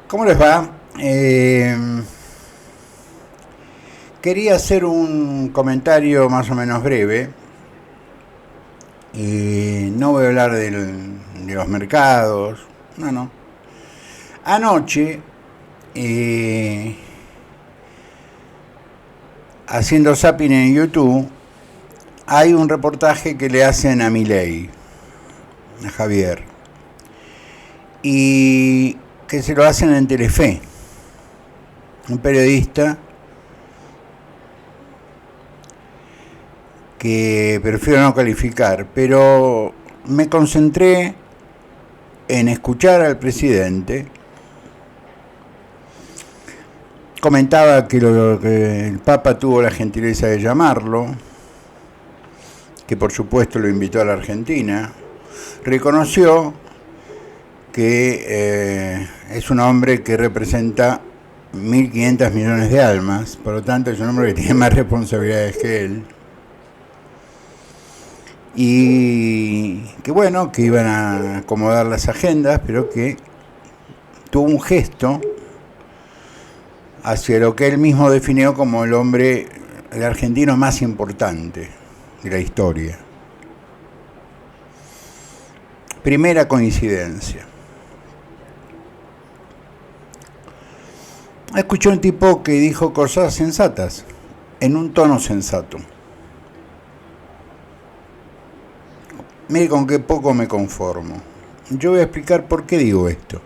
¿Cómo les va? Quería hacer un comentario más o menos breve. No voy a hablar de los mercados. No, no. Anoche, eh, haciendo zapping en YouTube, hay un reportaje que le hacen a Milei, a Javier, y que se lo hacen en Telefe. Un periodista que prefiero no calificar, pero me concentré en escuchar al presidente. Comentaba que el Papa tuvo la gentileza de llamarlo, que por supuesto lo invitó a la Argentina. Reconoció que es un hombre que representa 1.500 millones de almas, por lo tanto es un hombre que tiene más responsabilidades que él. Y que bueno, que iban a acomodar las agendas, pero que tuvo un gesto hacia lo que él mismo definió como el argentino más importante de la historia. Primera coincidencia. Escuché un tipo que dijo cosas sensatas, en un tono sensato. Mire con qué poco me conformo. Yo voy a explicar por qué digo esto.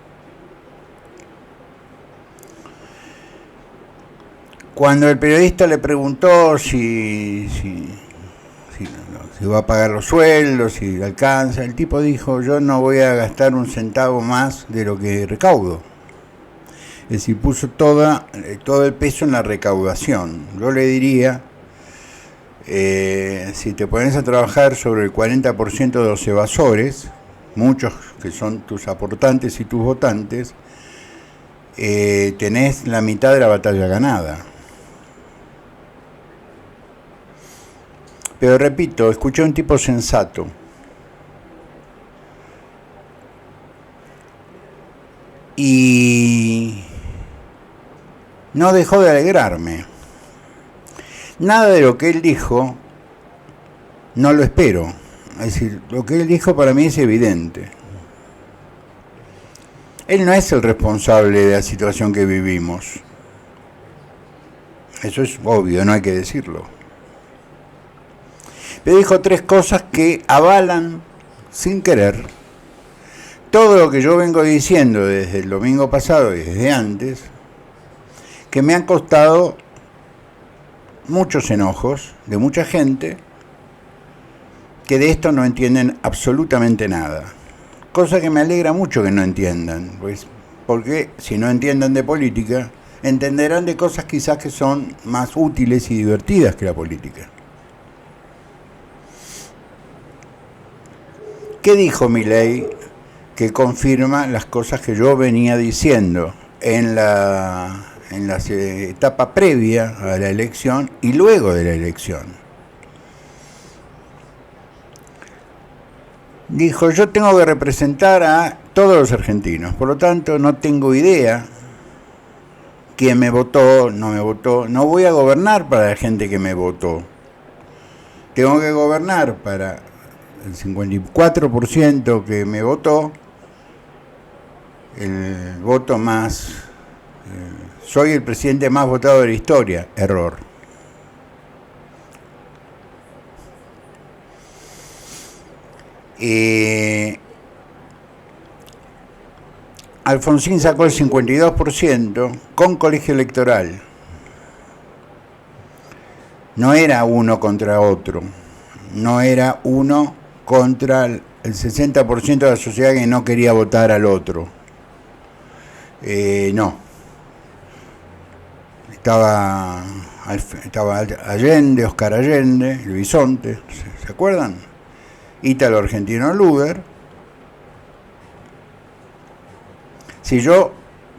Cuando el periodista le preguntó si va a pagar los sueldos, si le alcanza, el tipo dijo: yo no voy a gastar un centavo más de lo que recaudo. Es decir, puso todo el peso en la recaudación. Yo le diría, si te pones a trabajar sobre el 40% de los evasores, muchos que son tus aportantes y tus votantes, tenés la mitad de la batalla ganada. Pero repito, escuché a un tipo sensato. Y no dejó de alegrarme. Nada de lo que él dijo no lo espero. Es decir, lo que él dijo para mí es evidente. Él no es el responsable de la situación que vivimos. Eso es obvio, no hay que decirlo. Pero dijo tres cosas que avalan, sin querer, todo lo que yo vengo diciendo desde el domingo pasado y desde antes, que me han costado muchos enojos de mucha gente que de esto no entienden absolutamente nada. Cosa que me alegra mucho que no entiendan, pues, porque si no entienden de política, entenderán de cosas quizás que son más útiles y divertidas que la política. ¿Qué dijo Milei que confirma las cosas que yo venía diciendo en la etapa previa a la elección y luego de la elección? Dijo: yo tengo que representar a todos los argentinos, por lo tanto no tengo idea quién me votó, no me votó, no voy a gobernar para la gente que me votó, tengo que gobernar para el 54% que me votó, el voto más... soy el presidente más votado de la historia. Error. Alfonsín sacó el 52% con colegio electoral. No era uno contra otro. No era uno contra el 60% de la sociedad que no quería votar al otro. No. Estaba Allende, Oscar Allende, el Bisonte, ¿se acuerdan? Ítalo Argentino Luder. Si yo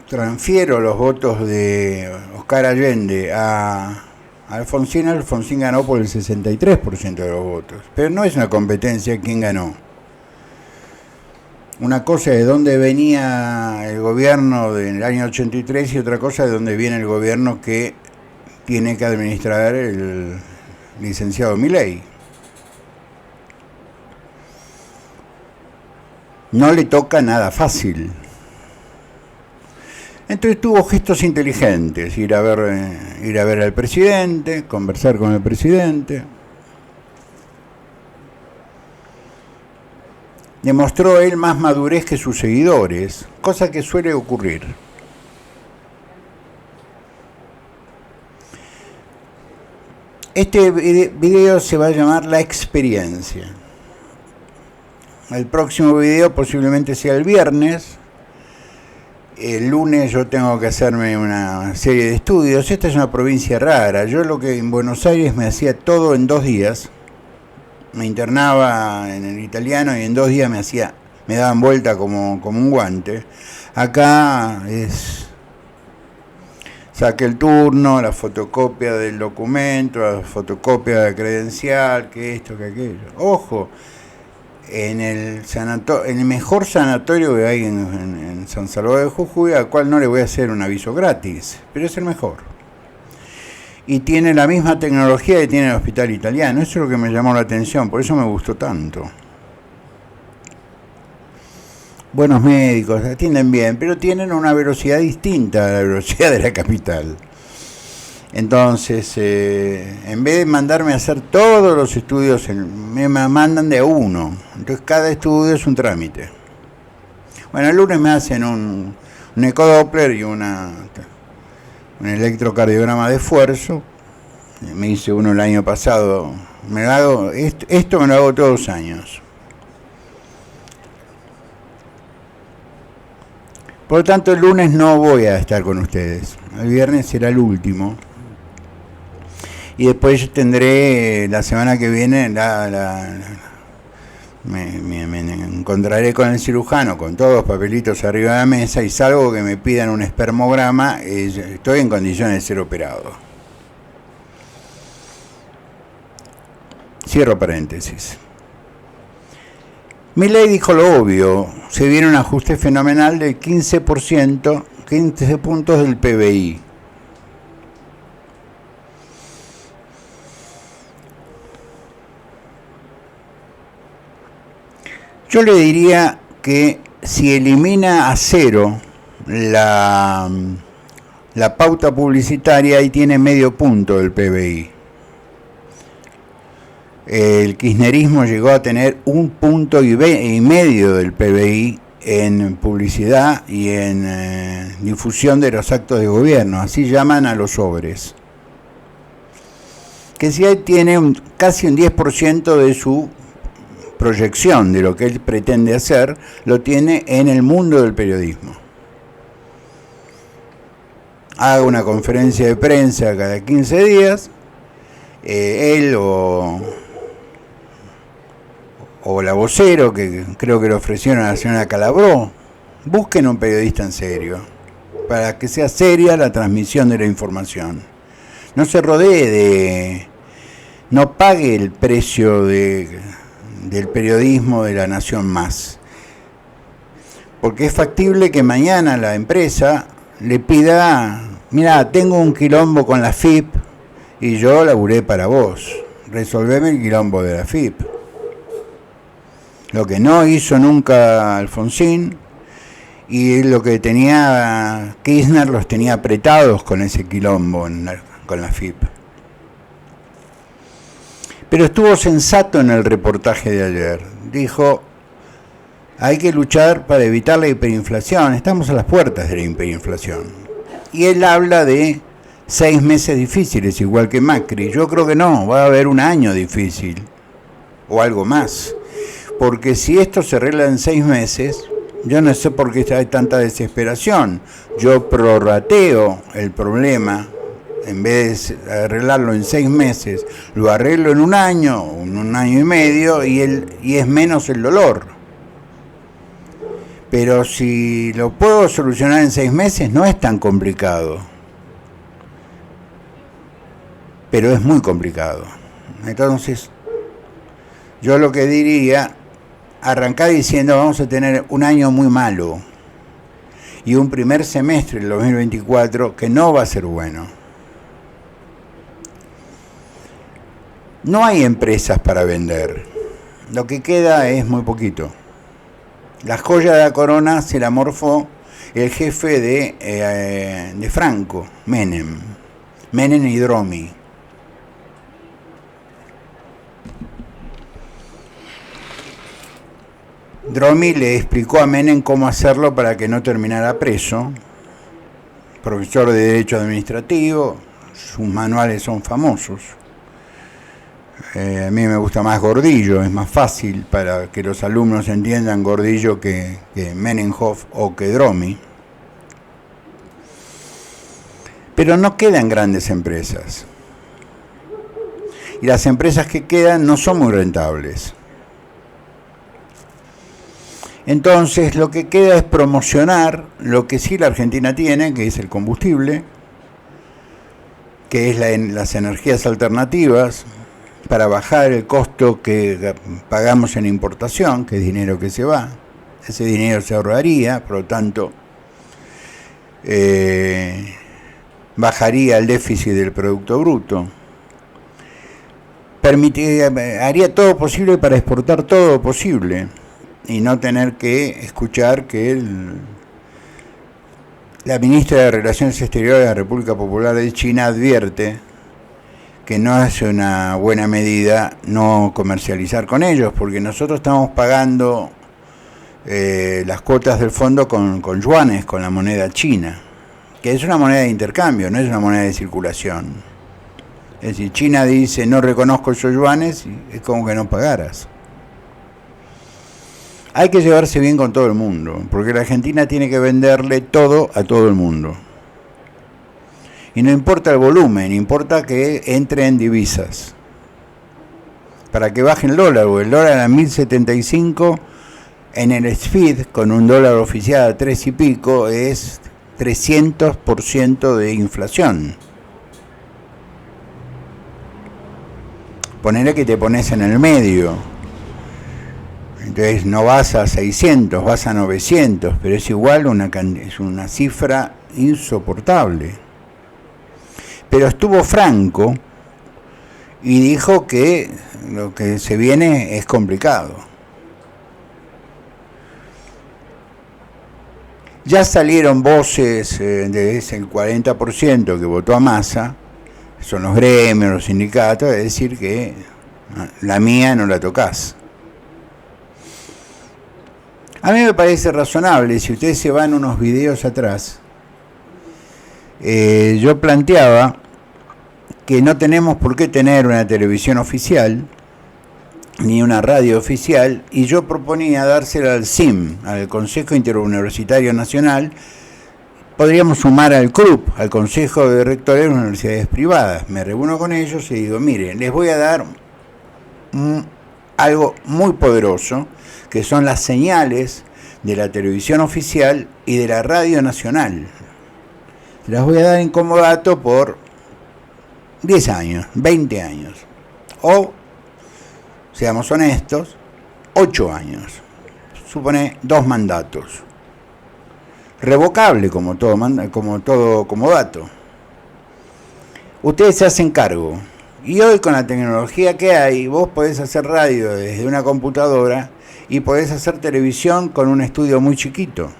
transfiero los votos de Oscar Allende a Alfonsín ganó por el 63% de los votos. Pero no es una competencia quién ganó. una cosa de dónde venía el gobierno del año 83 y otra cosa de dónde viene el gobierno que tiene que administrar el licenciado Milei. No le toca nada fácil. Entonces tuvo gestos inteligentes, ir a ver al presidente, conversar con el presidente. Demostró él más madurez que sus seguidores, cosa que suele ocurrir. Este video se va a llamar La Experiencia. El próximo video posiblemente sea el viernes. El lunes yo tengo que hacerme una serie de estudios. Esta es una provincia rara. Yo lo que en Buenos Aires me hacía todo en 2 días. Me internaba en el italiano y en 2 días me daban vuelta como un guante. Acá es... saque el turno, la fotocopia del documento, la fotocopia de la credencial, que esto, que aquello. Ojo, en el mejor sanatorio que hay en San Salvador de Jujuy, al cual no le voy a hacer un aviso gratis, pero es el mejor. Y tiene la misma tecnología que tiene el hospital italiano. Eso es lo que me llamó la atención, por eso me gustó tanto. Buenos médicos, atienden bien, pero tienen una velocidad distinta a la velocidad de la capital. Entonces, en vez de mandarme a hacer todos los estudios, me mandan de a uno. Entonces, cada estudio es un trámite. Bueno, el lunes me hacen un ecodoppler y un electrocardiograma de esfuerzo. Me hice uno el año pasado. Esto me lo hago todos los años. Por lo tanto, el lunes no voy a estar con ustedes. El viernes será el último. Y después tendré la semana que viene, me encontraré con el cirujano con todos los papelitos arriba de la mesa y salvo que me pidan un espermograma, estoy en condiciones de ser operado. Cierro paréntesis. Milei dijo lo obvio, se viene un ajuste fenomenal del 15%, 15 puntos del PBI. Yo le diría que si elimina a cero la pauta publicitaria, ahí tiene medio punto del PBI. El kirchnerismo llegó a tener 1,5 puntos del PBI en publicidad y en difusión de los actos de gobierno, así llaman a los sobres. Que si ahí tiene casi un 10% de su proyección de lo que él pretende hacer, lo tiene en el mundo del periodismo. Haga una conferencia de prensa cada 15 días, él o la vocero, que creo que le ofrecieron a la señora Calabró, busquen un periodista en serio, para que sea seria la transmisión de la información. No se rodee no pague el precio del periodismo de La Nación Más. Porque es factible que mañana la empresa le pida, mira, tengo un quilombo con la AFIP y yo laburé para vos, resolveme el quilombo de la AFIP. Lo que no hizo nunca Alfonsín, y lo que tenía Kirchner los tenía apretados con ese quilombo con la AFIP. Pero estuvo sensato en el reportaje de ayer. Dijo, hay que luchar para evitar la hiperinflación. Estamos a las puertas de la hiperinflación. Y él habla de 6 meses difíciles, igual que Macri. Yo creo que no, va a haber un año difícil, o algo más. Porque si esto se arregla en 6 meses, yo no sé por qué hay tanta desesperación. Yo prorrateo el problema, en vez de arreglarlo en 6 meses, lo arreglo en un año y medio, y es menos el dolor. Pero si lo puedo solucionar en 6 meses, no es tan complicado. Pero es muy complicado. Entonces, yo lo que diría arrancá diciendo vamos a tener un año muy malo y un primer semestre del 2024 que no va a ser bueno. No hay empresas para vender. Lo que queda es muy poquito. La joya de la corona se la morfó el jefe de Franco, Menem y Dromi. Dromi le explicó a Menem cómo hacerlo para que no terminara preso. Profesor de Derecho Administrativo, sus manuales son famosos. A mí me gusta más Gordillo, es más fácil para que los alumnos entiendan Gordillo que Menenhoff o que Dromi. Pero no quedan grandes empresas. Y las empresas que quedan no son muy rentables. Entonces lo que queda es promocionar lo que sí la Argentina tiene, que es el combustible, que es las energías alternativas, para bajar el costo que pagamos en importación, que es dinero que se va. Ese dinero se ahorraría, por lo tanto bajaría el déficit del Producto Bruto. Haría todo posible para exportar todo lo posible y no tener que escuchar que la ministra de Relaciones Exteriores de la República Popular de China advierte que no es una buena medida no comercializar con ellos, porque nosotros estamos pagando las cuotas del fondo con yuanes, con la moneda china, que es una moneda de intercambio, no es una moneda de circulación. Es decir, China dice no reconozco esos yuanes y es como que no pagaras. Hay que llevarse bien con todo el mundo, porque la Argentina tiene que venderle todo a todo el mundo. Y no importa el volumen, importa que entre en divisas. Para que baje el dólar, porque el dólar a 1.075 en el SFID, con un dólar oficial a 3 y pico, es 300% de inflación. Ponele que te pones en el medio. Entonces no vas a 600, vas a 900, pero es igual es una cifra insoportable. Pero estuvo Franco y dijo que lo que se viene es complicado. Ya salieron voces de ese 40% que votó a Massa, son los gremios, los sindicatos, es decir que la mía no la tocás. A mí me parece razonable, si ustedes se van unos videos atrás, yo planteaba que no tenemos por qué tener una televisión oficial, ni una radio oficial, y yo proponía dársela al CIM, al Consejo Interuniversitario Nacional. Podríamos sumar al CRUP, al Consejo de Rectores de las Universidades Privadas. Me reúno con ellos y digo, miren, les voy a dar algo muy poderoso, que son las señales de la televisión oficial y de la radio nacional. Las voy a dar en comodato por 10 años, 20 años. O, seamos honestos, 8 años. Supone 2 mandatos. Revocable como todo comodato. Ustedes se hacen cargo. Y hoy con la tecnología que hay, vos podés hacer radio desde una computadora y podés hacer televisión con un estudio muy chiquito.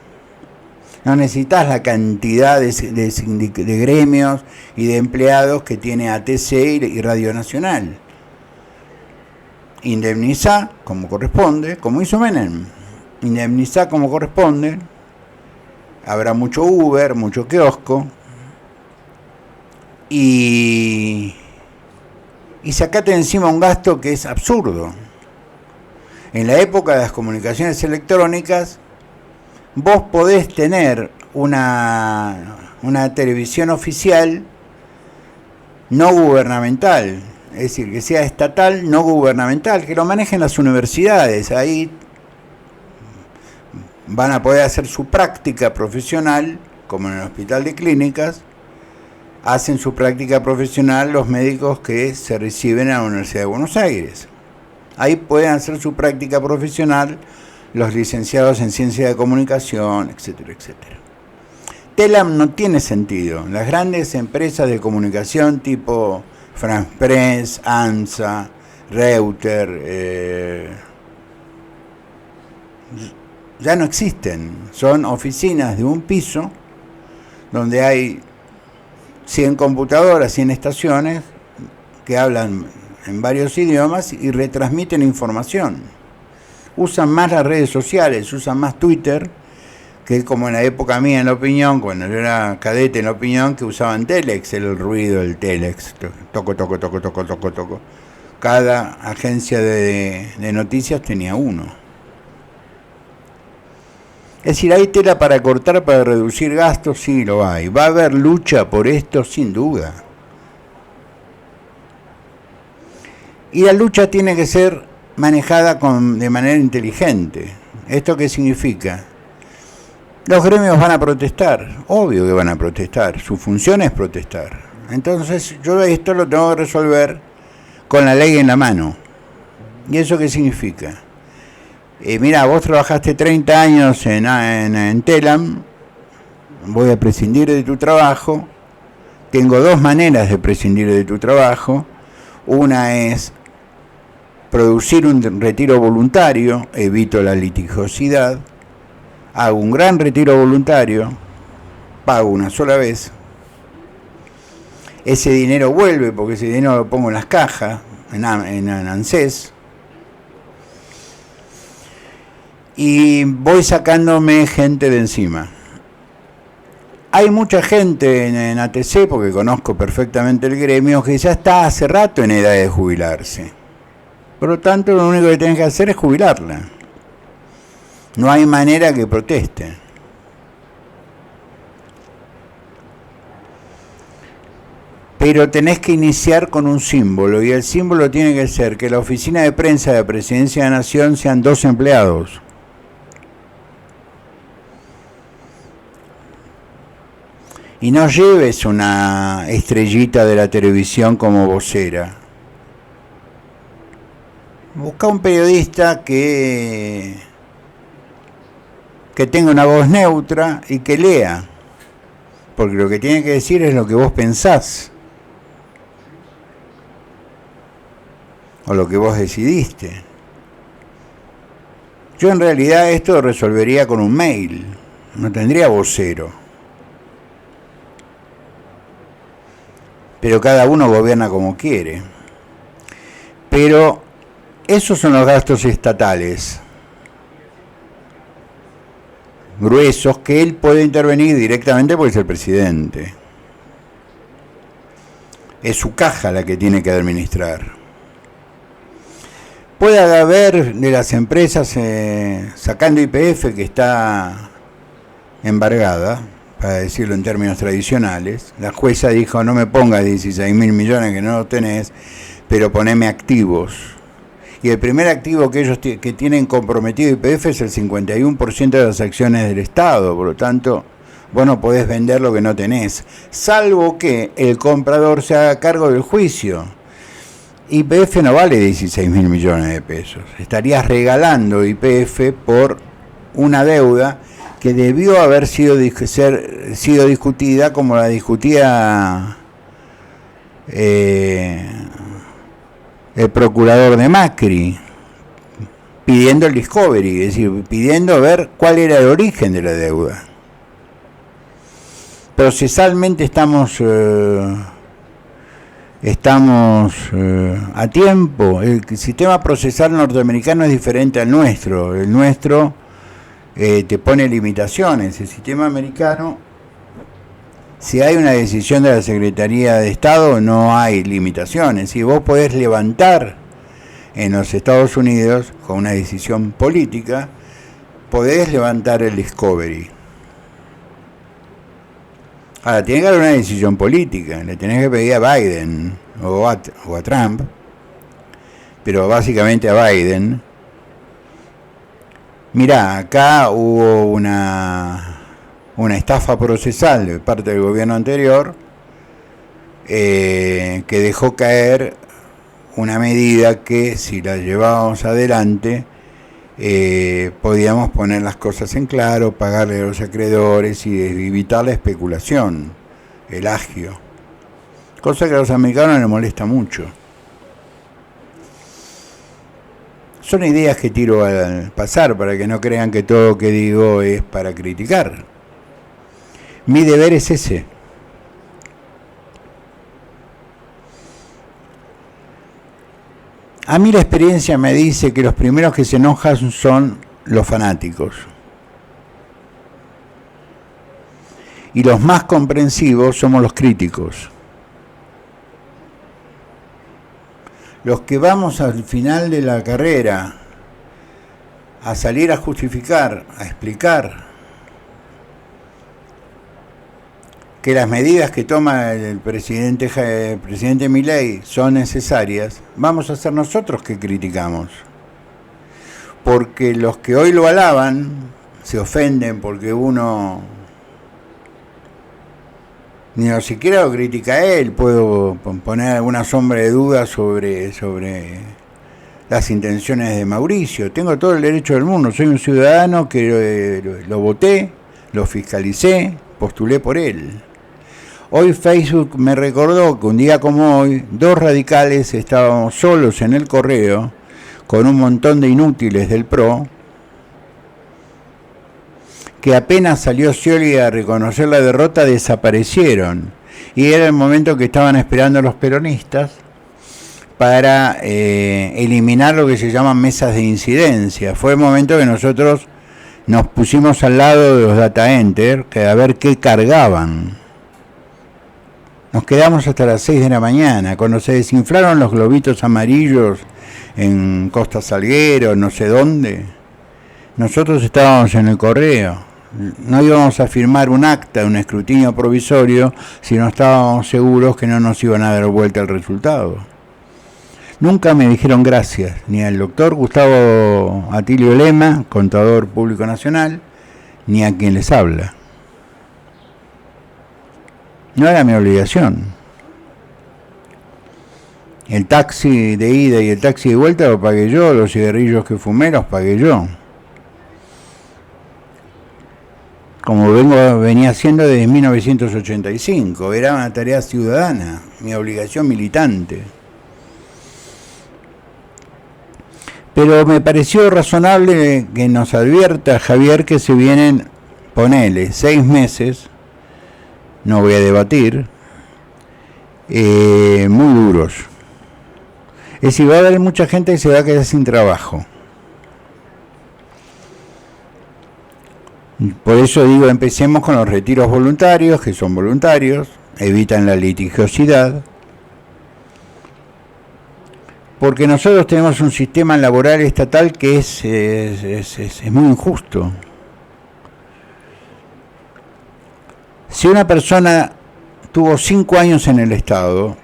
No necesitas la cantidad de gremios y de empleados que tiene ATC y Radio Nacional. Indemnizá como corresponde, como hizo Menem. Indemnizá como corresponde. Habrá mucho Uber, mucho kiosco. Y sacate encima un gasto que es absurdo. En la época de las comunicaciones electrónicas, vos podés tener una televisión oficial no gubernamental, es decir, que sea estatal, no gubernamental, que lo manejen las universidades. Ahí van a poder hacer su práctica profesional, como en el Hospital de Clínicas, hacen su práctica profesional los médicos que se reciben a la Universidad de Buenos Aires. Ahí pueden hacer su práctica profesional los licenciados en ciencia de comunicación, etcétera, etcétera. Telam no tiene sentido. Las grandes empresas de comunicación tipo France Press, ANSA, Reuters, ya no existen. Son oficinas de un piso donde hay 100 computadoras, 100 estaciones que hablan en varios idiomas y retransmiten información. Usan más las redes sociales, usan más Twitter, que como en la época mía en La Opinión, cuando yo era cadete en La Opinión, que usaban Telex, el ruido del Telex, toco, toco, toco, toco, toco, toco. Cada agencia de noticias tenía uno. Es decir, ¿hay tela para cortar, para reducir gastos? Sí, lo hay. ¿Va a haber lucha por esto? Sin duda. Y la lucha tiene que ser manejada de manera inteligente. ¿Esto qué significa? Los gremios van a protestar, obvio que van a protestar, su función es protestar. Entonces yo esto lo tengo que resolver con la ley en la mano. ¿Y eso qué significa? Mira, vos trabajaste 30 años en Telam, voy a prescindir de tu trabajo, tengo dos maneras de prescindir de tu trabajo. Una es producir un retiro voluntario, evito la litigiosidad, hago un gran retiro voluntario, pago una sola vez, ese dinero vuelve porque ese dinero lo pongo en las cajas, en ANSES, y voy sacándome gente de encima. Hay mucha gente en ATC, porque conozco perfectamente el gremio, que ya está hace rato en edad de jubilarse. Por lo tanto, lo único que tienen que hacer es jubilarla. No hay manera que proteste. Pero tenés que iniciar con un símbolo, y el símbolo tiene que ser que la oficina de prensa de la Presidencia de la Nación sean 2 empleados. Y no lleves una estrellita de la televisión como vocera. Busca un periodista que tenga una voz neutra y que lea, porque lo que tiene que decir es lo que vos pensás o lo que vos decidiste. Yo en realidad esto lo resolvería con un mail, no tendría vocero, pero cada uno gobierna como quiere. Pero esos son los gastos estatales gruesos que él puede intervenir directamente porque es el presidente. Es su caja la que tiene que administrar. Puede haber de las empresas, sacando YPF, que está embargada, para decirlo en términos tradicionales. La jueza dijo, no me pongas 16.000 millones que no lo tenés, pero poneme activos. Y el primer activo que ellos que tienen comprometido YPF es el 51% de las acciones del Estado. Por lo tanto, vos no podés vender lo que no tenés, salvo que el comprador se haga cargo del juicio. YPF no vale 16.000 millones de pesos. Estarías regalando YPF por una deuda que debió haber sido discutida como la discutía el procurador de Macri, pidiendo el discovery, es decir, pidiendo ver cuál era el origen de la deuda. Procesalmente estamos a tiempo. El sistema procesal norteamericano es diferente al nuestro. El nuestro te pone limitaciones. El sistema americano, si hay una decisión de la Secretaría de Estado, no hay limitaciones. Si vos podés levantar en los Estados Unidos, con una decisión política, podés levantar el discovery. Ahora, tiene que haber una decisión política, le tenés que pedir a Biden o a Trump, pero básicamente a Biden. Mirá, acá hubo una estafa procesal de parte del gobierno anterior que dejó caer una medida que si la llevábamos adelante podíamos poner las cosas en claro, pagarle a los acreedores y evitar la especulación, el agio, cosa que a los americanos les molesta mucho. Son ideas que tiro al pasar para que no crean que todo lo que digo es para criticar. Mi deber es ese. A mí la experiencia me dice que los primeros que se enojan son los fanáticos. Y los más comprensivos somos los críticos. Los que vamos al final de la carrera a salir a justificar, a explicar que las medidas que toma el presidente Milei son necesarias, vamos a ser nosotros que criticamos. Porque los que hoy lo alaban se ofenden porque uno ni siquiera lo critica a él. Puedo poner alguna sombra de duda sobre las intenciones de Mauricio. Tengo todo el derecho del mundo, soy un ciudadano que lo voté, lo fiscalicé, postulé por él. Hoy Facebook me recordó que un día como hoy, 2 radicales estábamos solos en el correo, con un montón de inútiles del PRO, que apenas salió Scioli a reconocer la derrota, desaparecieron. Y era el momento que estaban esperando los peronistas para eliminar lo que se llaman mesas de incidencia. Fue el momento que nosotros nos pusimos al lado de los data enter, a ver qué cargaban. Nos quedamos hasta las 6 de la mañana, cuando se desinflaron los globitos amarillos en Costa Salguero, no sé dónde. Nosotros estábamos en el correo. No íbamos a firmar un acta, un escrutinio provisorio, si no estábamos seguros que no nos iban a dar vuelta el resultado. Nunca me dijeron gracias, ni al doctor Gustavo Atilio Lema, contador público nacional, ni a quien les habla. No era mi obligación. El taxi de ida y el taxi de vuelta lo pagué yo, los cigarrillos que fumé los pagué yo. Como venía haciendo desde 1985, era una tarea ciudadana, mi obligación militante. Pero me pareció razonable que nos advierta Javier que se vienen, ponele, 6 meses, no voy a debatir, muy duros. Es decir, va a haber mucha gente que se va a quedar sin trabajo. Por eso digo, empecemos con los retiros voluntarios, que son voluntarios, evitan la litigiosidad, porque nosotros tenemos un sistema laboral estatal que es muy injusto. Si una persona tuvo 5 años en el Estado,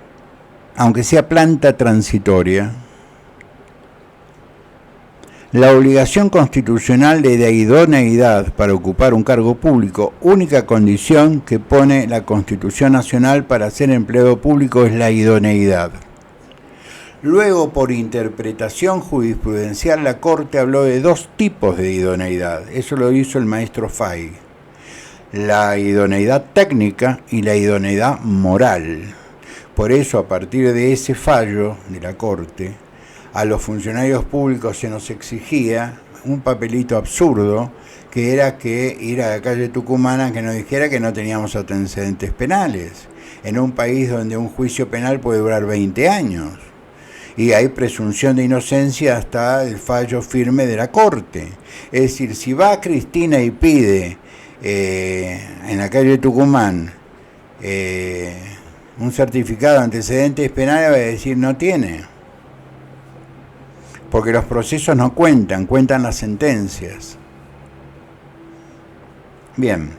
aunque sea planta transitoria, la obligación constitucional de idoneidad para ocupar un cargo público, única condición que pone la Constitución Nacional para ser empleado público, es la idoneidad. Luego, por interpretación jurisprudencial, la Corte habló de 2 tipos de idoneidad. Eso lo hizo el maestro Fay. La idoneidad técnica y la idoneidad moral. Por eso, a partir de ese fallo de la Corte, a los funcionarios públicos se nos exigía un papelito absurdo, que era que ir a la calle Tucumana que nos dijera que no teníamos antecedentes penales, en un país donde un juicio penal puede durar 20 años, y hay presunción de inocencia hasta el fallo firme de la Corte. Es decir, si va Cristina y pide en la calle Tucumán un certificado de antecedentes penales, va a decir no tiene, porque los procesos no cuentan las sentencias. Bien,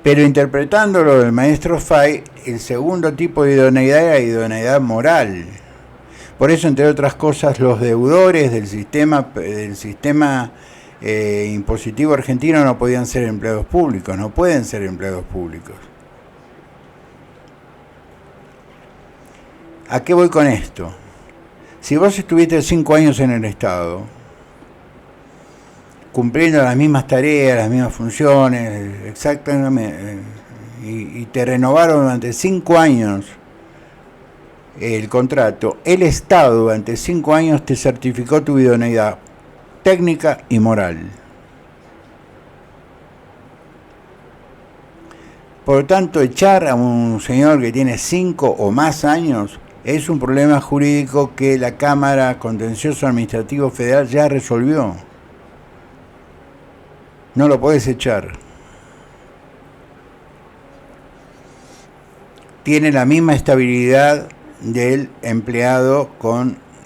pero interpretándolo del maestro Fay, el segundo tipo de idoneidad era idoneidad moral. Por eso, entre otras cosas, los deudores del sistema impositivo argentino no podían ser empleados públicos, no pueden ser empleados públicos. ¿A qué voy con esto? Si vos estuviste 5 años en el Estado, cumpliendo las mismas tareas, las mismas funciones, exactamente, y te renovaron durante 5 años el contrato, el Estado durante 5 años te certificó tu idoneidad técnica y moral. Por lo tanto, echar a un señor que tiene 5 o más años es un problema jurídico que la Cámara Contencioso Administrativo Federal ya resolvió. No lo podés echar. Tiene la misma estabilidad del empleado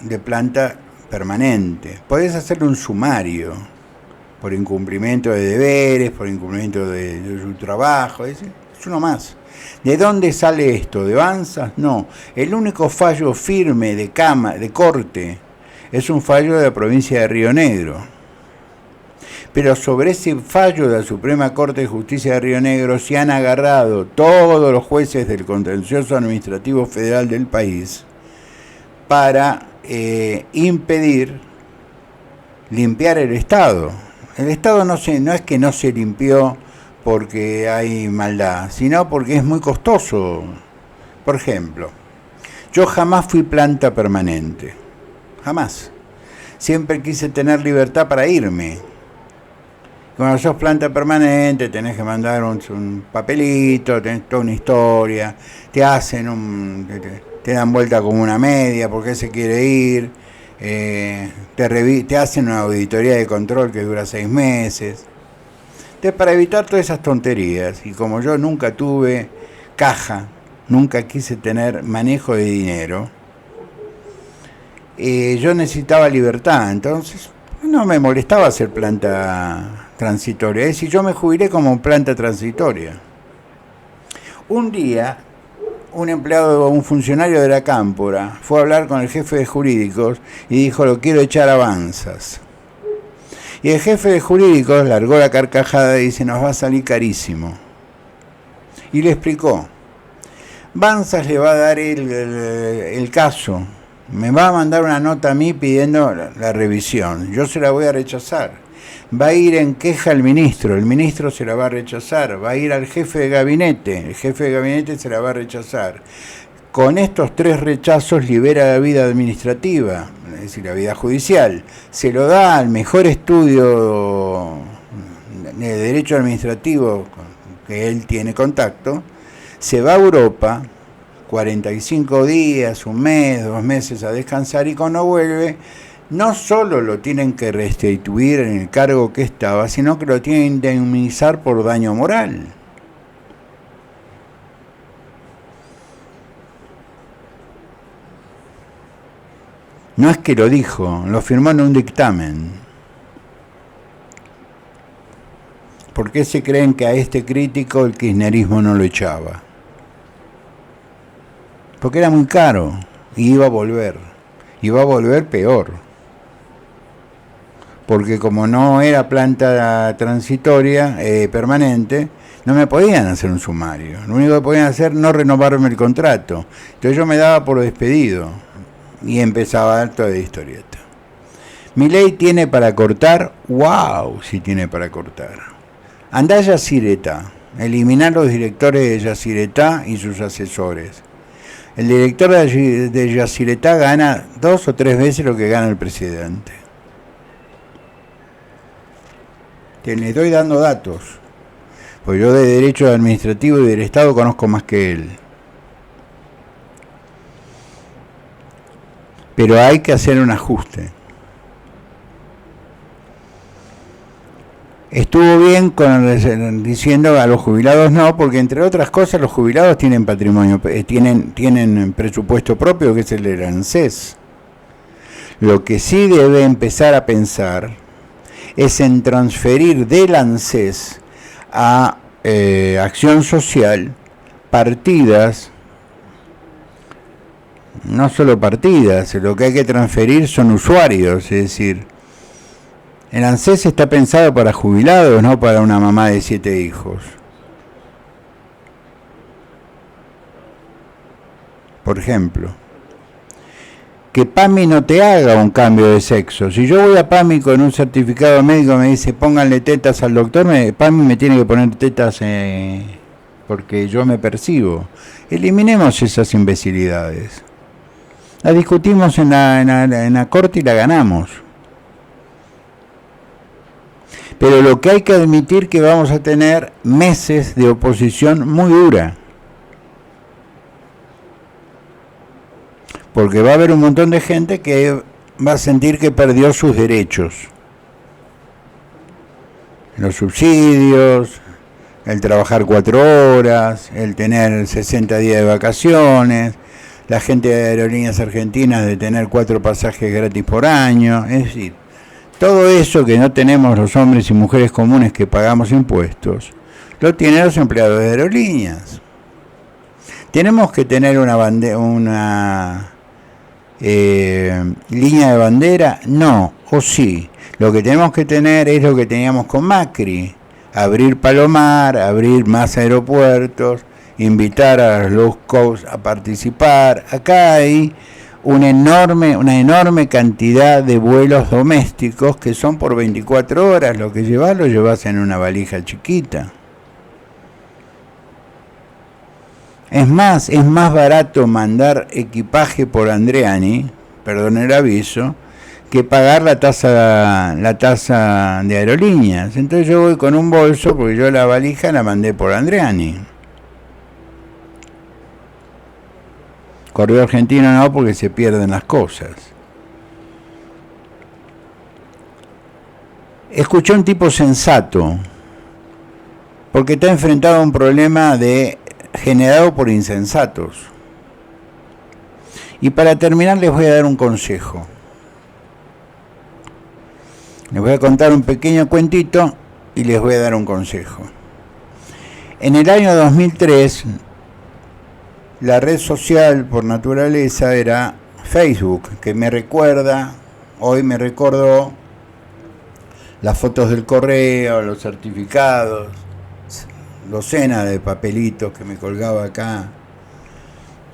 de planta permanente. Podés hacerle un sumario por incumplimiento de deberes, por incumplimiento de su trabajo, es uno más. ¿De dónde sale esto? ¿De Banzas? No. El único fallo firme de corte es un fallo de la provincia de Río Negro. Pero sobre ese fallo de la Suprema Corte de Justicia de Río Negro se han agarrado todos los jueces del Contencioso Administrativo Federal del país para impedir limpiar el Estado. El Estado no es que no se limpió porque hay maldad, sino porque es muy costoso. Por ejemplo, yo jamás fui planta permanente, jamás. Siempre quise tener libertad para irme. Cuando sos planta permanente tenés que mandar un papelito, tenés toda una historia, te dan vuelta como una media porque se quiere ir, te hacen una auditoría de control que dura 6 meses. Entonces, para evitar todas esas tonterías, y como yo nunca tuve caja, nunca quise tener manejo de dinero, yo necesitaba libertad, entonces no me molestaba ser planta transitoria, es decir, yo me jubilé como planta transitoria. Un día, un funcionario de la Cámpora fue a hablar con el jefe de jurídicos y dijo: lo quiero echar a Banzas. Y el jefe de jurídicos largó la carcajada y dice: nos va a salir carísimo. Y le explicó: Banzas le va a dar el caso, me va a mandar una nota a mí pidiendo la revisión, yo se la voy a rechazar. Va a ir en queja al ministro, el ministro se la va a rechazar. Va a ir al jefe de gabinete, el jefe de gabinete se la va a rechazar. Con estos 3 rechazos libera la vida administrativa, es decir, la vida judicial. Se lo da al mejor estudio de derecho administrativo que él tiene contacto. Se va a Europa, 45 días, un mes, 2 meses a descansar, y cuando vuelve, no solo lo tienen que restituir en el cargo que estaba, sino que lo tienen que indemnizar por daño moral. No es que lo dijo, lo firmó en un dictamen. ¿Por qué se creen que a este crítico el kirchnerismo no lo echaba? Porque era muy caro y iba a volver peor. Porque como no era planta transitoria, permanente, no me podían hacer un sumario. Lo único que podían hacer no renovarme el contrato. Entonces yo me daba por despedido y empezaba a dar toda la historieta. Milei tiene para cortar, wow, si tiene para cortar. Andá a Yacyretá, eliminar los directores de Yacyretá y sus asesores. El director de Yacyretá gana 2 o 3 veces lo que gana el presidente. Que le estoy dando datos, pues yo de derecho administrativo y del Estado conozco más que él. Pero hay que hacer un ajuste. Estuvo bien diciendo a los jubilados no, porque entre otras cosas los jubilados tienen patrimonio, tienen presupuesto propio, que es el del ANSES. Lo que sí debe empezar a pensar es en transferir del ANSES a Acción Social partidas, no solo partidas, lo que hay que transferir son usuarios, es decir, el ANSES está pensado para jubilados, no para una mamá de 7 hijos. Por ejemplo. que PAMI no te haga un cambio de sexo. Si yo voy a PAMI con un certificado médico, me dice pónganle tetas al doctor, PAMI me tiene que poner tetas porque yo me percibo. Eliminemos esas imbecilidades. La discutimos en la corte y la ganamos. Pero lo que hay que admitir que vamos a tener meses de oposición muy dura. Porque va a haber un montón de gente que va a sentir que perdió sus derechos. Los subsidios, el trabajar 4 horas, el tener 60 días de vacaciones, la gente de Aerolíneas Argentinas de tener 4 pasajes gratis por año. Es decir, todo eso que no tenemos los hombres y mujeres comunes que pagamos impuestos, lo tienen los empleados de aerolíneas. ¿Tenemos que tener una línea de bandera? No, o sí. Lo que tenemos que tener es lo que teníamos con Macri: abrir Palomar, abrir más aeropuertos, invitar a los low cost a participar. Acá hay una enorme cantidad de vuelos domésticos que son por 24 horas. Lo que lo llevas en una valija chiquita. Es más barato mandar equipaje por Andreani, perdón el aviso, que pagar la tasa de aerolíneas. Entonces yo voy con un bolso, porque yo la valija la mandé por Andreani. Correo Argentino no, porque se pierden las cosas. Escuché a un tipo sensato, porque está enfrentado a un problema generado por insensatos. Y para terminar les voy a dar un consejo. Les voy a contar un pequeño cuentito y les voy a dar un consejo. En el año 2003, la red social por naturaleza era Facebook, que hoy me recordó las fotos del correo, los certificados, docenas de papelitos que me colgaba acá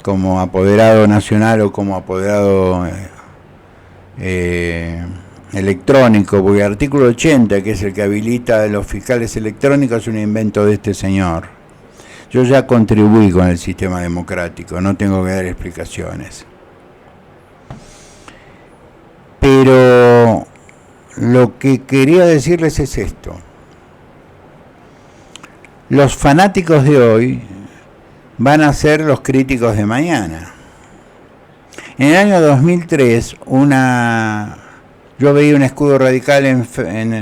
como apoderado nacional o como apoderado electrónico, porque el artículo 80, que es el que habilita a los fiscales electrónicos, es un invento de este señor. Yo ya contribuí con el sistema democrático, no tengo que dar explicaciones. Pero lo que quería decirles es esto. Los fanáticos de hoy van a ser los críticos de mañana. En el año 2003, yo veía un escudo radical en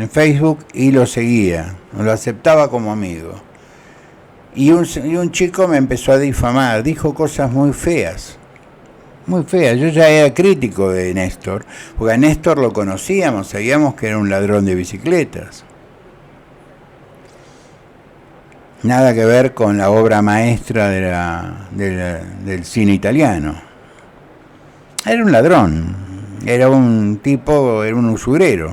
Facebook y lo seguía, lo aceptaba como amigo. Y un chico me empezó a difamar, dijo cosas muy feas. Muy feas. Yo ya era crítico de Néstor, porque a Néstor lo conocíamos, sabíamos que era un ladrón de bicicletas. Nada que ver con la obra maestra del cine italiano. Era un ladrón, era un usurero.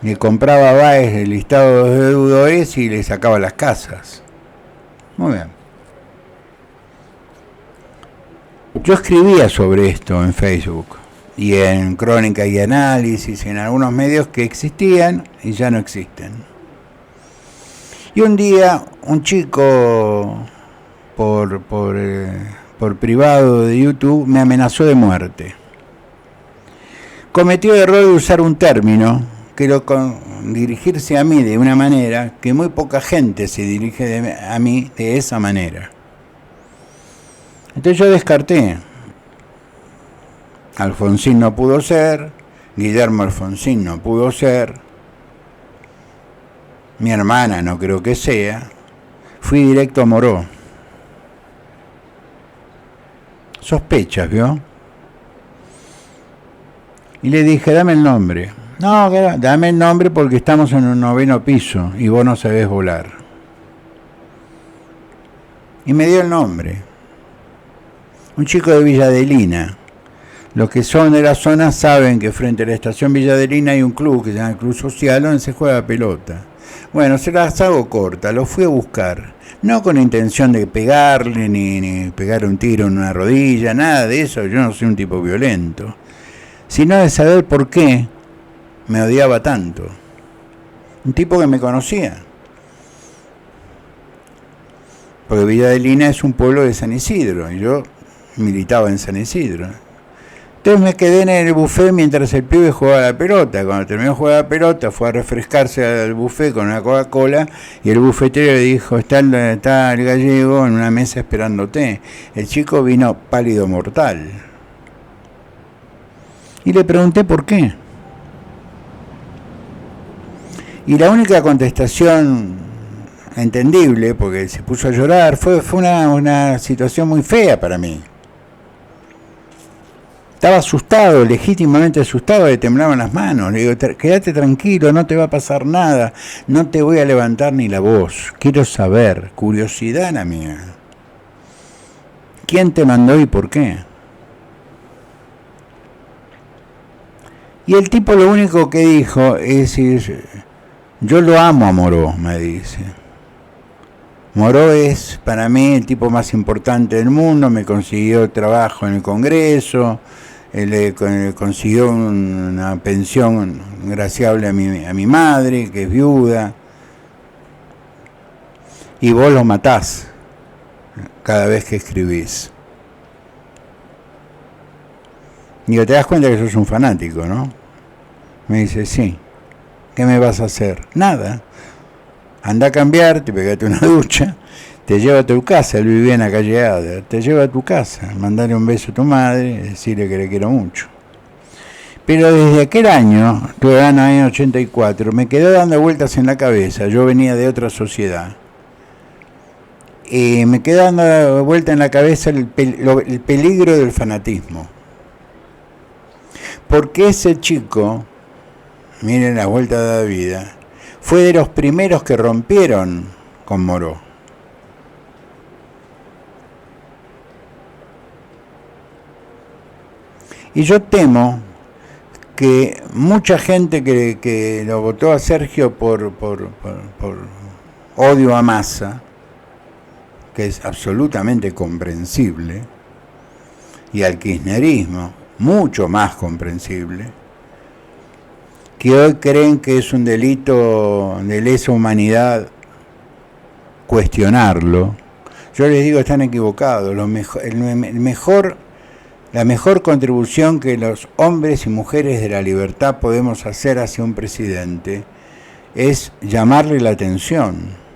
Le compraba a Báez el listado de deudores y le sacaba las casas. Muy bien. Yo escribía sobre esto en Facebook y en Crónica y Análisis, en algunos medios que existían y ya no existen. Y un día un chico por privado de YouTube me amenazó de muerte. Cometió el error de usar un término dirigirse a mí de una manera que muy poca gente se dirige a mí de esa manera. Entonces yo descarté. Alfonsín no pudo ser, Guillermo Alfonsín no pudo ser, mi hermana no creo que sea. Fui directo a Moró. Sospechas, ¿vio? Y le dije, dame el nombre. No, dame el nombre porque estamos en un 9º piso y vos no sabés volar. Y me dio el nombre. Un chico de Villa Adelina. Los que son de la zona saben que frente a la estación Villa Adelina hay un club que se llama el Club Social, donde se juega pelota. Bueno, se las hago corta, lo fui a buscar. no con intención de pegarle, ni pegar un tiro en una rodilla, nada de eso, yo no soy un tipo violento, sino de saber por qué me odiaba tanto. Un tipo que me conocía. Porque Villa de Lina es un pueblo de San Isidro, y yo militaba en San Isidro. Entonces me quedé en el buffet mientras el pibe jugaba la pelota. Cuando terminó de jugar la pelota, fue a refrescarse al buffet con una Coca-Cola, y el bufetero le dijo, está el gallego en una mesa esperándote. El chico vino pálido mortal. Y le pregunté por qué. Y la única contestación entendible, porque se puso a llorar, fue una situación muy fea para mí. Estaba asustado, legítimamente asustado, le temblaban las manos. Le digo, quédate tranquilo, no te va a pasar nada, no te voy a levantar ni la voz. Quiero saber, curiosidad la mía. ¿Quién te mandó y por qué? Y el tipo lo único que dijo es decir, yo lo amo a Moró, me dice. Moró es para mí el tipo más importante del mundo, me consiguió trabajo en el Congreso, le consiguió una pensión graciable a mi madre, que es viuda, y vos lo matás cada vez que escribís. Digo, te das cuenta que sos un fanático, ¿no? Me dice, sí. ¿Qué me vas a hacer? Nada. Anda a cambiar, te pegate una ducha, te lleva a tu casa, él vivía en la calle Ada, te lleva a tu casa, mandale un beso a tu madre, decirle que le quiero mucho. Pero desde aquel año, en el año 84, me quedó dando vueltas en la cabeza, yo venía de otra sociedad, y me quedó dando vueltas en la cabeza el peligro del fanatismo. Porque ese chico, miren la vuelta de la vida, fue de los primeros que rompieron con Moró. Y yo temo que mucha gente que lo votó a Sergio por odio a Massa, que es absolutamente comprensible, y al kirchnerismo, mucho más comprensible, que hoy creen que es un delito de lesa humanidad cuestionarlo. Yo les digo, están equivocados. La mejor contribución que los hombres y mujeres de la libertad podemos hacer hacia un presidente es llamarle la atención.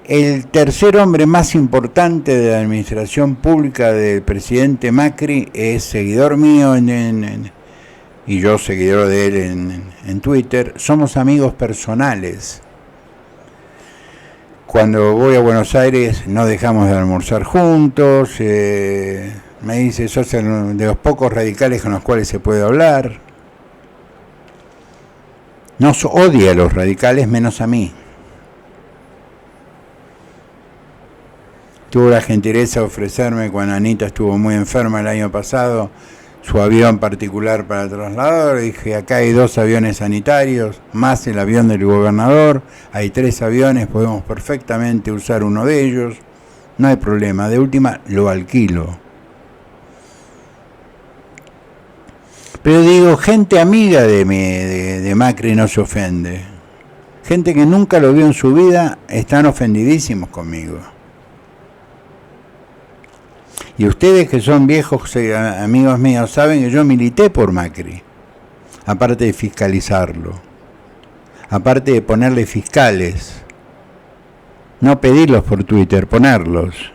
El tercer hombre más importante de la administración pública del presidente Macri es seguidor mío y yo seguidor de él en Twitter. Somos amigos personales. Cuando voy a Buenos Aires no dejamos de almorzar juntos. Me dice, sos de los pocos radicales con los cuales se puede hablar. No odia a los radicales menos a mí. Tuvo la gentileza de ofrecerme, cuando Anita estuvo muy enferma el año pasado, su avión particular para trasladar. Dije, acá hay 2 aviones sanitarios, más el avión del gobernador. Hay 3 aviones, podemos perfectamente usar uno de ellos. No hay problema, de última lo alquilo. Pero digo, gente amiga de Macri no se ofende. Gente que nunca lo vio en su vida, están ofendidísimos conmigo. Y ustedes que son viejos amigos míos saben que yo milité por Macri, aparte de fiscalizarlo, aparte de ponerle fiscales, no pedirlos por Twitter, ponerlos.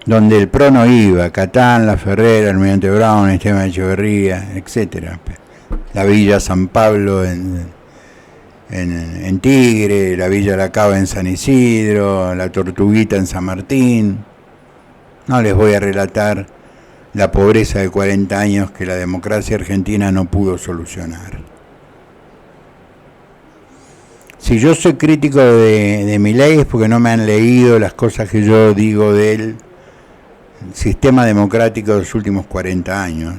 Donde el PRO no iba, Catán, La Ferrera, Almirante Brown, Esteban Echeverría, etc. La Villa San Pablo en Tigre, la Villa La Cava en San Isidro, la Tortuguita en San Martín. No les voy a relatar la pobreza de 40 años que la democracia argentina no pudo solucionar. Si yo soy crítico de Milei es porque no me han leído las cosas que yo digo del sistema democrático de los últimos 40 años.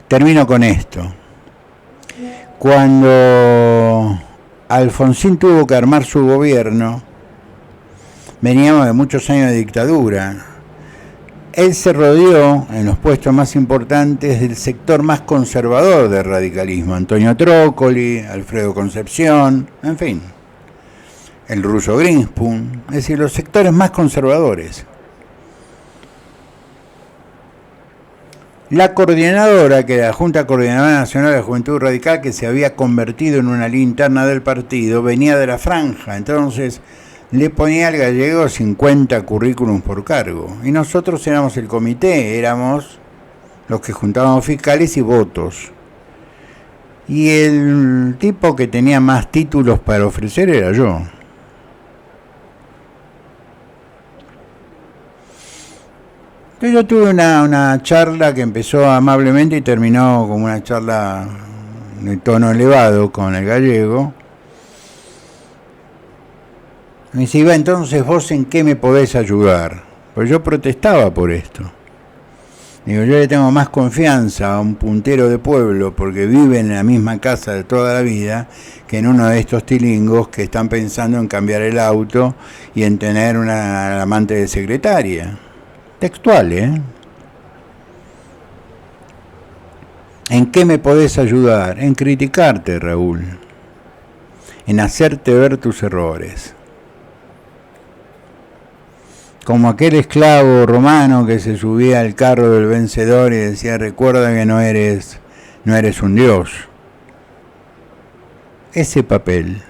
Termino con esto. Cuando Alfonsín tuvo que armar su gobierno, veníamos de muchos años de dictadura. Él se rodeó en los puestos más importantes del sector más conservador del radicalismo. Antonio Trócoli, Alfredo Concepción, en fin, el ruso Greenspoon, es decir, los sectores más conservadores. La coordinadora, que era la Junta Coordinadora Nacional de la Juventud Radical, que se había convertido en una linterna del partido, venía de la franja, entonces le ponía al Gallego 50 currículums por cargo. Y nosotros éramos el comité, éramos los que juntábamos fiscales y votos. Y el tipo que tenía más títulos para ofrecer era yo. Entonces yo tuve una charla que empezó amablemente y terminó como una charla de tono elevado con el Gallego. Me dice, Iba, entonces vos en qué me podés ayudar. Pues yo protestaba por esto. Digo, yo le tengo más confianza a un puntero de pueblo porque vive en la misma casa de toda la vida que en uno de estos tilingos que están pensando en cambiar el auto y en tener una amante de secretaria. Textual, ¿eh? ¿En qué me podés ayudar? En criticarte, Raúl. En hacerte ver tus errores. Como aquel esclavo romano que se subía al carro del vencedor y decía, recuerda que no eres un dios. Ese papel.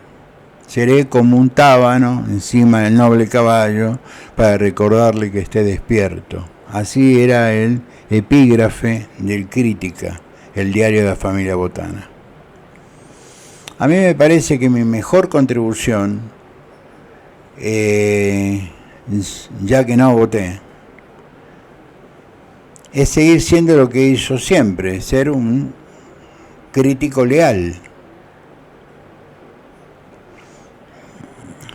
Seré como un tábano encima del noble caballo para recordarle que esté despierto. Así era el epígrafe del Crítica, el diario de la familia Botana. A mí me parece que mi mejor contribución, ya que no voté, es seguir siendo lo que hizo siempre, ser un crítico leal.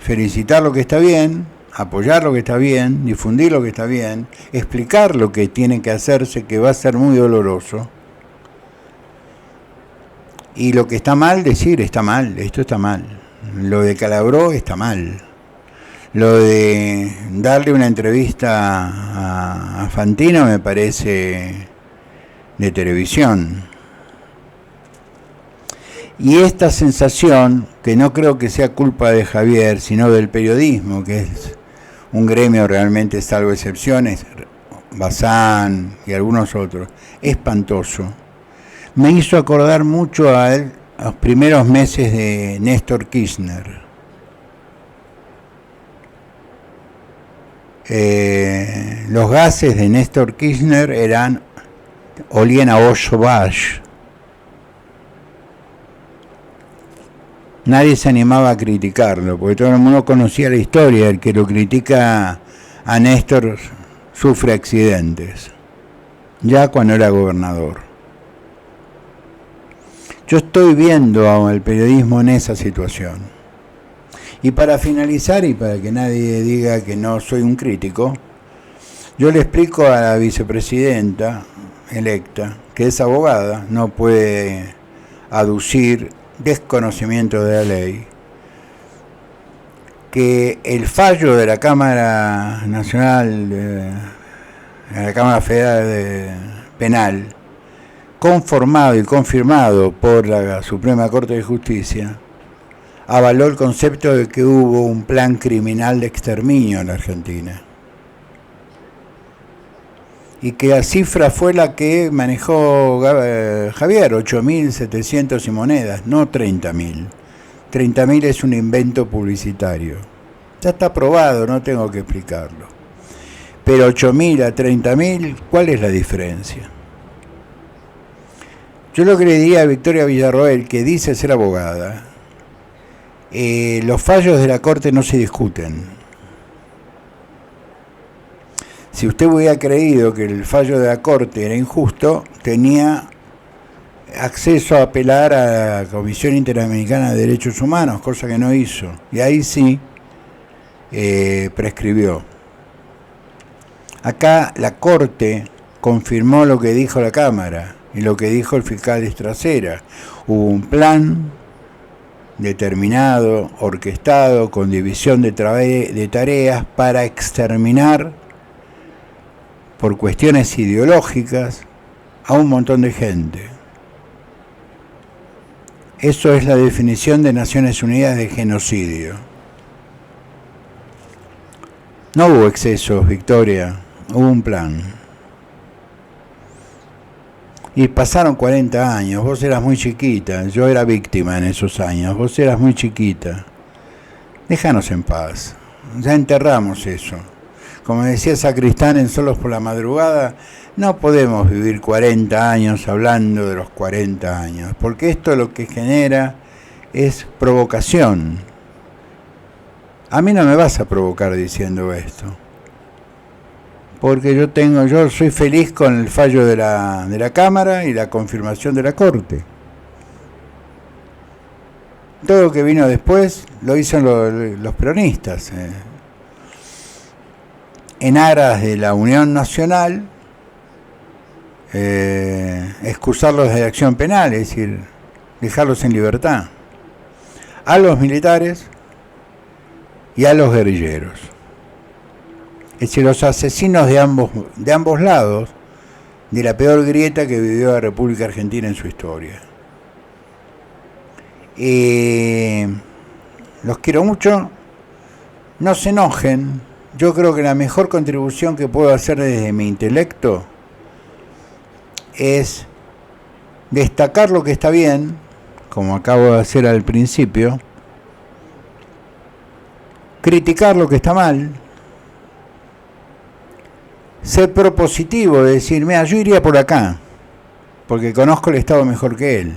Felicitar lo que está bien, apoyar lo que está bien, difundir lo que está bien, explicar lo que tiene que hacerse, que va a ser muy doloroso. Y lo que está mal, decir, está mal, esto está mal. Lo de Calabró está mal. Lo de darle una entrevista a Fantino me parece de televisión. Y esta sensación, que no creo que sea culpa de Javier, sino del periodismo, que es un gremio realmente, salvo excepciones, Bazán y algunos otros, espantoso, me hizo acordar mucho a los primeros meses de Néstor Kirchner. Los gases de Néstor Kirchner olían a Oshkosh. Nadie se animaba a criticarlo, porque todo el mundo conocía la historia. El que lo critica a Néstor sufre accidentes, ya cuando era gobernador. Yo estoy viendo al periodismo en esa situación. Y para finalizar, y para que nadie diga que no soy un crítico, yo le explico a la vicepresidenta electa, que es abogada, no puede aducir desconocimiento de la ley, que el fallo de la Cámara Nacional, de la Cámara Federal Penal, conformado y confirmado por la Suprema Corte de Justicia, avaló el concepto de que hubo un plan criminal de exterminio en la Argentina. Y que la cifra fue la que manejó Javier, 8.700 y monedas, no 30.000. 30.000 es un invento publicitario. Ya está probado, no tengo que explicarlo. Pero 8.000 a 30.000, ¿cuál es la diferencia? Yo lo que le diría a Victoria Villarroel, que dice ser abogada, los fallos de la Corte no se discuten. Si usted hubiera creído que el fallo de la Corte era injusto, tenía acceso a apelar a la Comisión Interamericana de Derechos Humanos, cosa que no hizo. Y ahí sí prescribió. Acá la Corte confirmó lo que dijo la Cámara. y lo que dijo el fiscal Estracera. Hubo un plan determinado, orquestado, con división de tareas para exterminar por cuestiones ideológicas a un montón de gente. Eso es la definición de Naciones Unidas de genocidio. No hubo excesos, Victoria, hubo un plan. Y pasaron 40 años, vos eras muy chiquita, yo era víctima en esos años, vos eras muy chiquita. Déjanos en paz, ya enterramos eso. Como decía Sacristán en Solos por la Madrugada, no podemos vivir 40 años hablando de los 40 años, porque esto lo que genera es provocación. A mí no me vas a provocar diciendo esto. Porque yo soy feliz con el fallo de la Cámara y la confirmación de la Corte. Todo lo que vino después lo hicieron los peronistas. En aras de la Unión Nacional, excusarlos de acción penal, es decir, dejarlos en libertad. A los militares y a los guerrilleros. Es decir, los asesinos de ambos lados de la peor grieta que vivió la República Argentina en su historia. Los quiero mucho, no se enojen. Yo creo que la mejor contribución que puedo hacer desde mi intelecto es destacar lo que está bien, como acabo de hacer al principio, criticar lo que está mal, ser propositivo, de decir, mira, yo iría por acá, porque conozco el Estado mejor que él,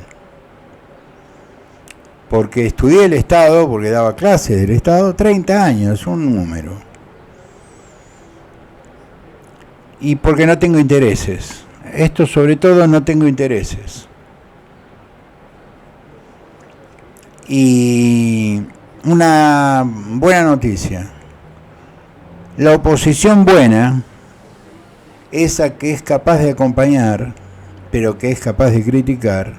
porque estudié el Estado, porque daba clases del Estado, 30 años, un número, y porque no tengo intereses, esto sobre todo no tengo intereses, y una buena noticia, la oposición buena, esa que es capaz de acompañar, pero que es capaz de criticar,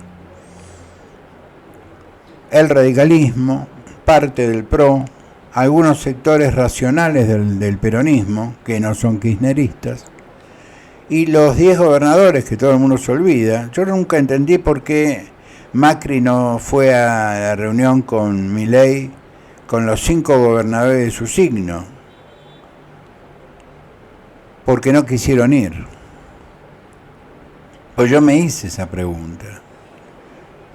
el radicalismo, parte del PRO, algunos sectores racionales del peronismo, que no son kirchneristas, y los 10 gobernadores, que todo el mundo se olvida. Yo nunca entendí por qué Macri no fue a la reunión con Milei, con los 5 gobernadores de su signo, porque no quisieron ir. Pues yo me hice esa pregunta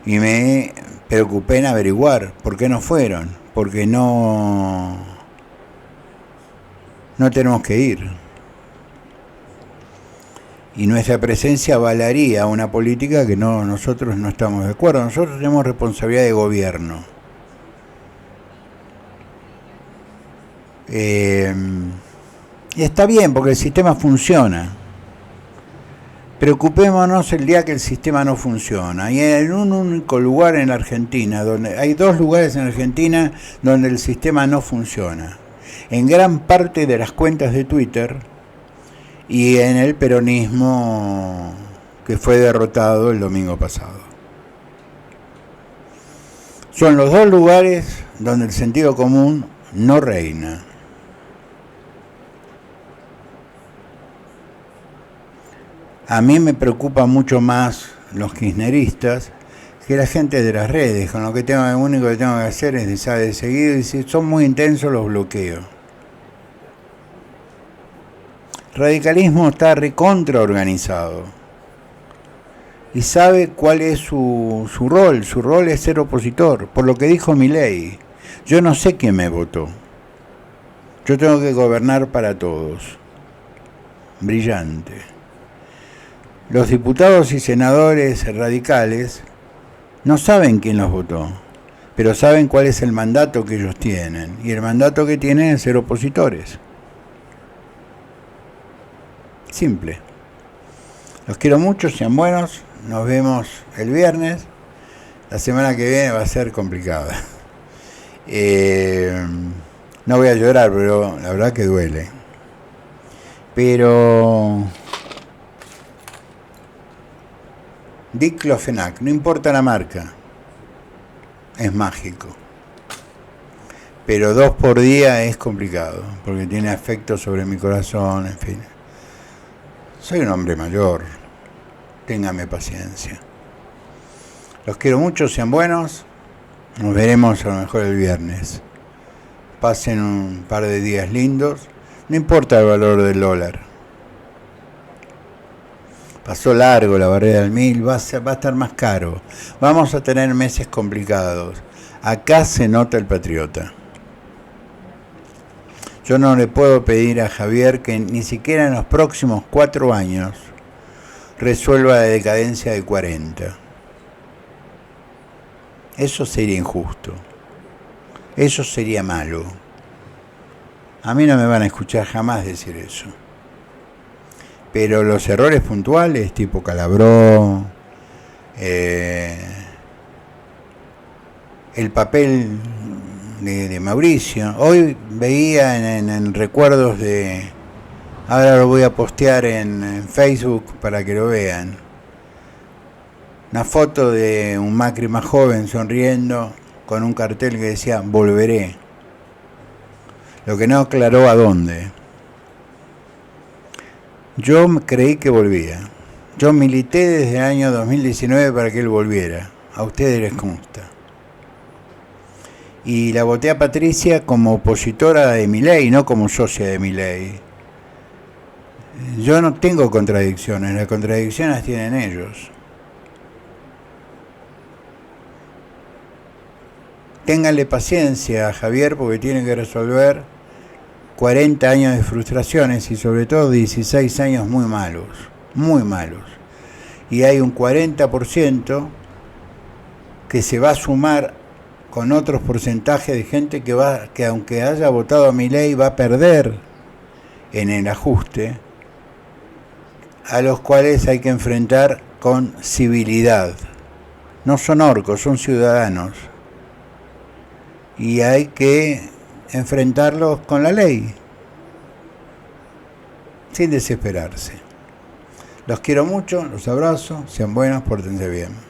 y me preocupé en averiguar por qué no fueron, porque no tenemos que ir. Y nuestra presencia avalaría una política que nosotros no estamos de acuerdo. Nosotros tenemos responsabilidad de gobierno. Y está bien, porque el sistema funciona. Preocupémonos el día que el sistema no funciona. Y en un único lugar en la Argentina, hay 2 lugares en Argentina donde el sistema no funciona. En gran parte de las cuentas de Twitter y en el peronismo que fue derrotado el domingo pasado. Son los 2 lugares donde el sentido común no reina. A mí me preocupa mucho más los kirchneristas que la gente de las redes, con lo único que tengo que hacer es de seguir, y son muy intensos los bloqueos. El radicalismo está recontra organizado y sabe cuál es su rol. Su rol es ser opositor, por lo que dijo Milei. Yo no sé quién me votó. Yo tengo que gobernar para todos. Brillante. Los diputados y senadores radicales no saben quién los votó, pero saben cuál es el mandato que ellos tienen. Y el mandato que tienen es ser opositores. Simple. Los quiero mucho, sean buenos. Nos vemos el viernes. La semana que viene va a ser complicada. No voy a llorar, pero la verdad que duele. Pero Diclofenac, no importa la marca, es mágico. Pero 2 por día es complicado, porque tiene efectos sobre mi corazón, en fin. Soy un hombre mayor, téngame paciencia. Los quiero mucho, sean buenos, nos veremos a lo mejor el viernes. Pasen un par de días lindos, no importa el valor del dólar. Pasó largo la barrera del 1000, va a estar más caro. Vamos a tener meses complicados. Acá se nota el patriota. Yo no le puedo pedir a Javier que ni siquiera en los próximos 4 años resuelva la decadencia de 40. Eso sería injusto. Eso sería malo. A mí no me van a escuchar jamás decir eso. Pero los errores puntuales, tipo Calabró, el papel de Mauricio. Hoy veía en recuerdos de... Ahora lo voy a postear en Facebook para que lo vean. Una foto de un Macri más joven sonriendo con un cartel que decía volveré. Lo que no aclaró a dónde. Yo creí que volvía. Yo milité desde el año 2019 para que él volviera. A ustedes les consta. Y la voté a Patricia como opositora de Milei, no como socia de Milei. Yo no tengo contradicciones, las contradicciones las tienen ellos. Ténganle paciencia a Javier porque tiene que resolver 40 años de frustraciones y sobre todo 16 años muy malos, muy malos. Y hay un 40% que se va a sumar con otros porcentajes de gente que aunque haya votado a Milei va a perder en el ajuste, a los cuales hay que enfrentar con civilidad. No son orcos, son ciudadanos. Y hay que enfrentarlos con la ley, sin desesperarse. Los quiero mucho, los abrazo, sean buenos, pórtense bien.